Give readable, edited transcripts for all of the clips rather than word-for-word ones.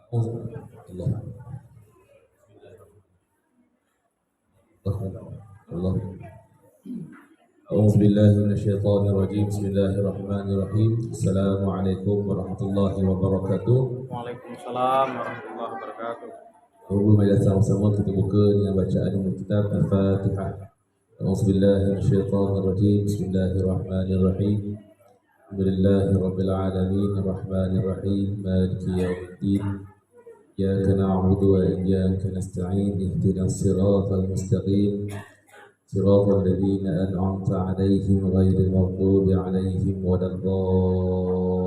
Allah Allah أعوذ بالله من الشيطان الرجيم بسم الله الرحمن الرحيم السلام عليكم ورحمة الله وبركاته. Waalaikumsalam warahmatullahi wabarakatuh. Mari sama-sama kita buka dengan bacaan kitab Al-Fatihah. A'udzu billahi minasyaitonir rajim. Bismillahirrahmanirrahim. Alhamdulillahirabbil alamin arrahmanir rahim maliki yaumiddin. Iyyaka na'budu wa iyyaka nasta'in ihdinas siratal mustaqim. صراط الذين أنعمت عليهم غير المغضوب عليهم ولا الضالين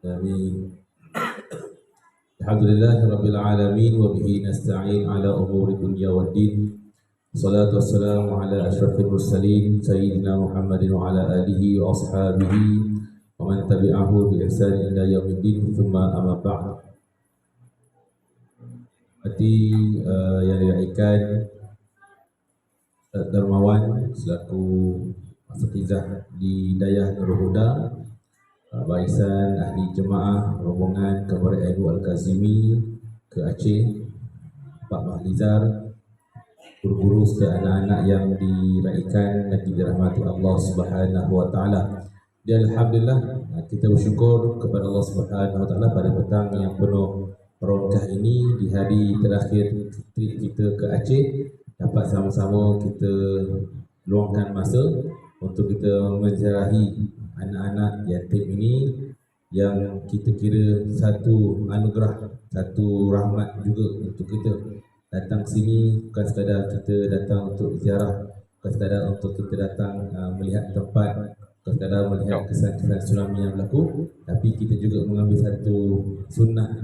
آمين. الحمد لله رب العالمين وبه نستعين على أمور الدنيا والدين. الصلاة والسلام على أشرف المرسلين سيدنا محمد وعلى آله وأصحابه ومن تبعه بإحسان إلى يوم الدين ثم أما بعد. yang diraihkan Darmawan selaku Asatizah di Dayah Nurul Huda, barisan ahli jemaah rombongan Kabar Ebu Al-Kazimi ke Aceh, Pak Mahlizar, guru-guru serta anak-anak yang diraihkan dan dirahmati Allah Subhanahu Wa Taala. Dan alhamdulillah kita bersyukur kepada Allah Subhanahu Wa Taala pada petang yang penuh berkah ini di hari terakhir trip kita ke Aceh, dapat sama-sama kita luangkan masa untuk kita menziarahi anak-anak yatim ini yang kita kira satu anugerah, satu rahmat juga untuk kita datang sini. Bukan sekadar kita datang untuk ziarah, bukan sekadar untuk kita datang melihat tempat, bukan sekadar melihat kesan-kesan tsunami yang berlaku, tapi kita juga mengambil satu sunnah